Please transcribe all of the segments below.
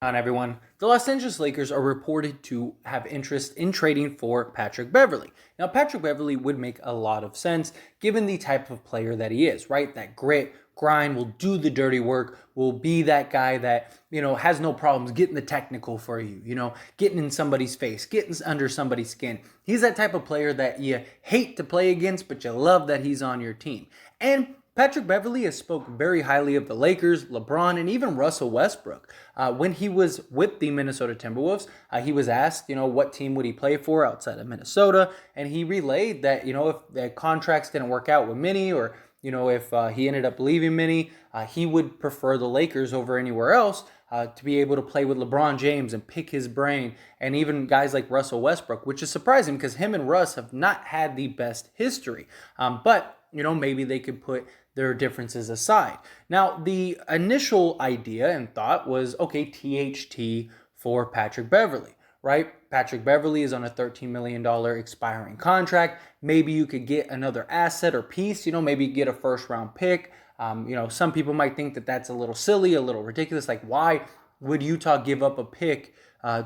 On everyone. The Los Angeles Lakers are reported to have interest in trading for Patrick Beverley. Now, Patrick Beverley would make a lot of sense given the type of player that he is, right? That grit, grind, will do the dirty work, will be that guy that, has no problems getting the technical for you, getting in somebody's face, getting under somebody's skin. He's that type of player that you hate to play against, but you love that he's on your team. And Patrick Beverley has spoke very highly of the Lakers, LeBron, and even Russell Westbrook. When he was with the Minnesota Timberwolves, he was asked, what team would he play for outside of Minnesota, and he relayed that, if the contracts didn't work out with Minnie, or if he ended up leaving Minnie, he would prefer the Lakers over anywhere else to be able to play with LeBron James and pick his brain, and even guys like Russell Westbrook, which is surprising because him and Russ have not had the best history. But maybe they could put their differences aside. Now, the initial idea and thought was, okay, THT for Patrick Beverley, right? Patrick Beverley is on a $13 million expiring contract. Maybe you could get another asset or piece, maybe get a first round pick. Some people might think that that's a little silly, a little ridiculous. Like, why would Utah give up a pick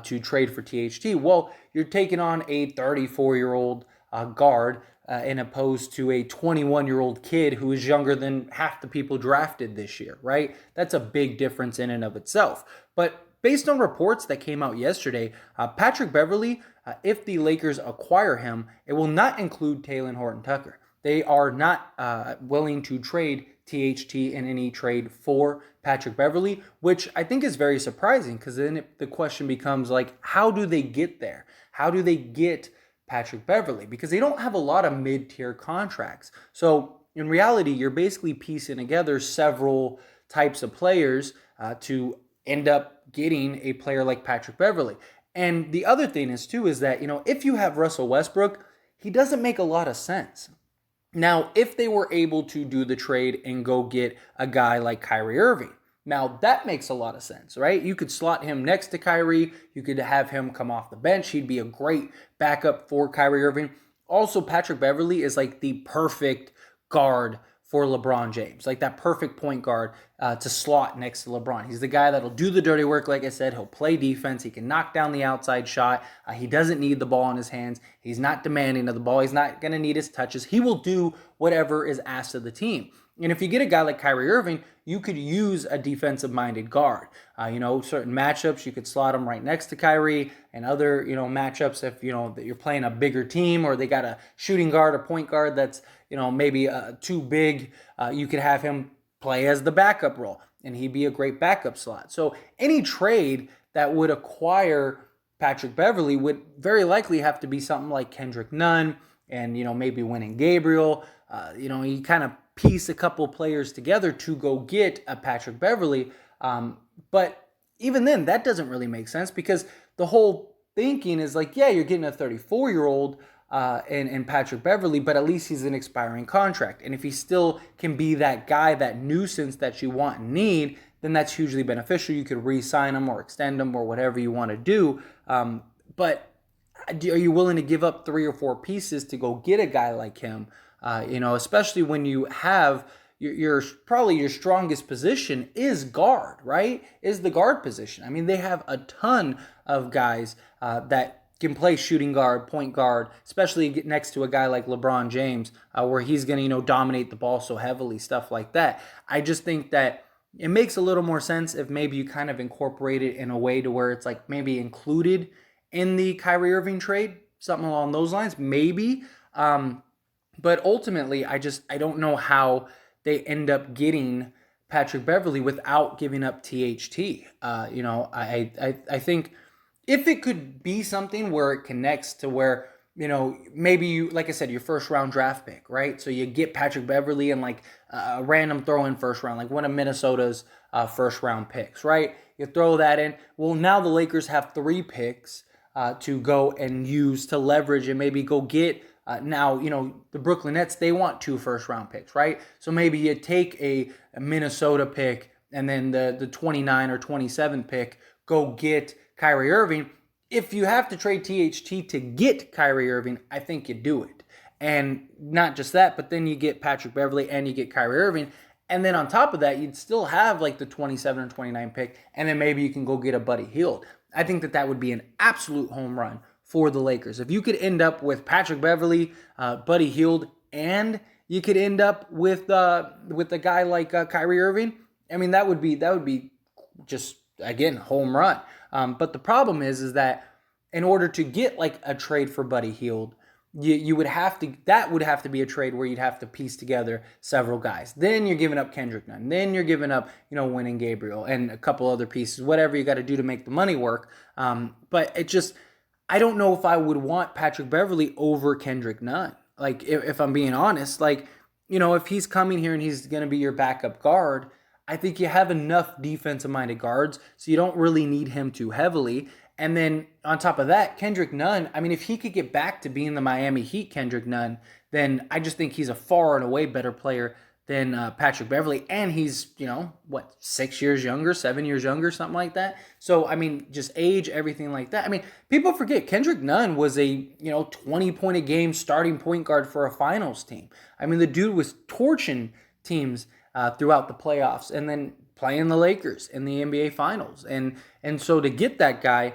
to trade for THT? Well, you're taking on a 34-year-old guard in opposed to a 21-year-old kid who is younger than half the people drafted this year, right? That's a big difference in and of itself. But based on reports that came out yesterday, Patrick Beverley, if the Lakers acquire him, it will not include Talen Horton Tucker. They are not willing to trade THT in any trade for Patrick Beverley, which I think is very surprising, because then the question becomes like, how do they get there? How do they get Patrick Beverley? Because they don't have a lot of mid-tier contracts. So in reality, you're basically piecing together several types of players to end up getting a player like Patrick Beverley. And the other thing is that, if you have Russell Westbrook, he doesn't make a lot of sense. Now, if they were able to do the trade and go get a guy like Kyrie Irving, now that makes a lot of sense, right? You could slot him next to Kyrie. You could have him come off the bench. He'd be a great backup for Kyrie Irving. Also, Patrick Beverley is like the perfect guard for LeBron James, like that perfect point guard to slot next to LeBron. He's the guy that'll do the dirty work. Like I said, he'll play defense. He can knock down the outside shot. He doesn't need the ball in his hands. He's not demanding of the ball. He's not going to need his touches. He will do whatever is asked of the team. And if you get a guy like Kyrie Irving, you could use a defensive-minded guard. Certain matchups, you could slot him right next to Kyrie, and other, matchups, if, that you're playing a bigger team, or they got a shooting guard or point guard that's, maybe too big, you could have him play as the backup role, and he'd be a great backup slot. So any trade that would acquire Patrick Beverley would very likely have to be something like Kendrick Nunn and, maybe Wenyen Gabriel. You kind of piece a couple players together to go get a Patrick Beverley. But even then, that doesn't really make sense, because the whole thinking is like, yeah, you're getting a 34-year-old in Patrick Beverley, but at least he's an expiring contract. And if he still can be that guy, that nuisance that you want and need, then that's hugely beneficial. You could re-sign him or extend him or whatever you want to do. But are you willing to give up 3 or 4 pieces to go get a guy like him? Especially when you have your probably your strongest position is guard, right? Is the guard position. I mean, they have a ton of guys that can play shooting guard, point guard, especially next to a guy like LeBron James, where he's going to, dominate the ball so heavily, stuff like that. I just think that it makes a little more sense if maybe you kind of incorporate it in a way to where it's like maybe included in the Kyrie Irving trade, something along those lines, maybe. But ultimately, I don't know how they end up getting Patrick Beverley without giving up THT. I think if it could be something where it connects to where, maybe you, like I said, your first round draft pick, right? So you get Patrick Beverley and like a random throw in first round, like one of Minnesota's first round picks, right? You throw that in. Well, now the Lakers have 3 picks to go and use to leverage and maybe go get. Now, the Brooklyn Nets, they want 2 first-round picks, right? So maybe you take a Minnesota pick and then the 29 or 27 pick, go get Kyrie Irving. If you have to trade THT to get Kyrie Irving, I think you do it. And not just that, but then you get Patrick Beverley and you get Kyrie Irving. And then on top of that, you'd still have like the 27 or 29 pick, and then maybe you can go get a Buddy Hield. I think that would be an absolute home run for the Lakers. If you could end up with Patrick Beverley, Buddy Hield, and you could end up with a guy like Kyrie Irving, I mean, that would be just, again, home run. But the problem is that in order to get like a trade for Buddy Hield, you would have to, that would have to be a trade where you'd have to piece together several guys. Then you're giving up Kendrick Nunn. Then you're giving up, Winning Gabriel and a couple other pieces, whatever you got to do to make the money work. But it just, I don't know if I would want Patrick Beverley over Kendrick Nunn. Like, if I'm being honest, like, if he's coming here and he's going to be your backup guard, I think you have enough defensive-minded guards, so you don't really need him too heavily. And then on top of that, Kendrick Nunn, I mean, if he could get back to being the Miami Heat Kendrick Nunn, then I just think he's a far and away better player than Patrick Beverley. And he's, 6 years younger, 7 years younger, something like that. So, I mean, just age, everything like that. I mean, people forget Kendrick Nunn was a, 20-point-a-game starting point guard for a finals team. I mean, the dude was torching teams throughout the playoffs and then playing the Lakers in the NBA Finals. And so to get that guy,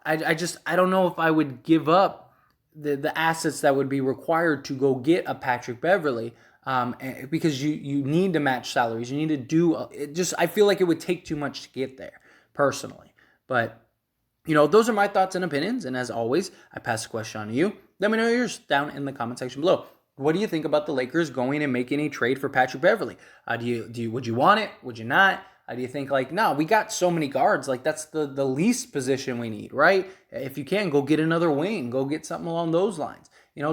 I don't know if I would give up the assets that would be required to go get a Patrick Beverley, because you need to match salaries. You need to do I feel like it would take too much to get there, personally. But, those are my thoughts and opinions. And as always, I pass the question on to you. Let me know yours down in the comment section below. What do you think about the Lakers going and making a trade for Patrick Beverley? Would you want it? Would you not? Do you think no, we got so many guards, like that's the least position we need, right? If you can, go get another wing, go get something along those lines.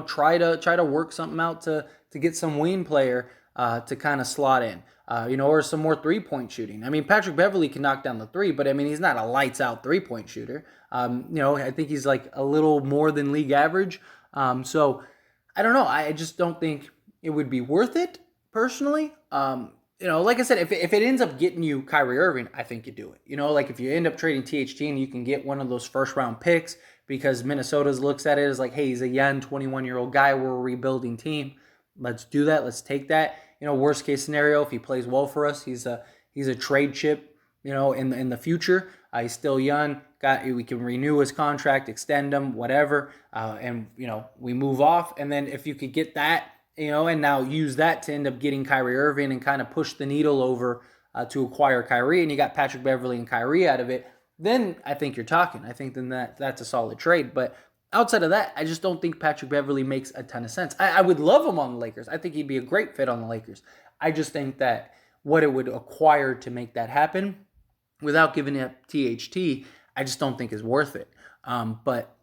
Try to work something out to get some wing player to kind of slot in, or some more 3-point shooting. I mean, Patrick Beverley can knock down the three, but I mean, he's not a lights out 3-point shooter. I think he's like a little more than league average. So I don't know. I just don't think it would be worth it personally. Like I said, if it ends up getting you Kyrie Irving, I think you do it. Like if you end up trading THT and you can get one of those first-round picks because Minnesota looks at it as like, hey, he's a young 21-year-old guy. We're a rebuilding team. Let's do that. Let's take that. Worst case scenario, if he plays well for us, he's a trade chip. In the future, he's still young. We can renew his contract, extend him, whatever, and we move off. And then if you could get that. And now use that to end up getting Kyrie Irving and kind of push the needle over to acquire Kyrie, and you got Patrick Beverley and Kyrie out of it, then I think you're talking. I think then that's a solid trade. But outside of that, I just don't think Patrick Beverley makes a ton of sense. I would love him on the Lakers. I think he'd be a great fit on the Lakers. I just think that what it would acquire to make that happen without giving up THT, I just don't think is worth it. But,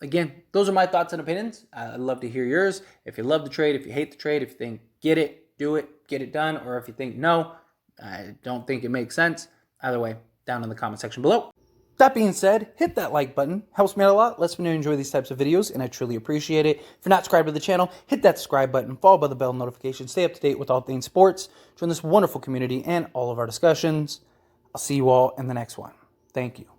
again, those are my thoughts and opinions. I'd love to hear yours. If you love the trade, if you hate the trade, if you think get it, do it, get it done, or if you think no, I don't think it makes sense. Either way, down in the comment section below. That being said, hit that like button. Helps me out a lot. Lets me know you enjoy these types of videos, and I truly appreciate it. If you're not subscribed to the channel, hit that subscribe button, followed by the bell notification. Stay up to date with all things sports. Join this wonderful community and all of our discussions. I'll see you all in the next one. Thank you.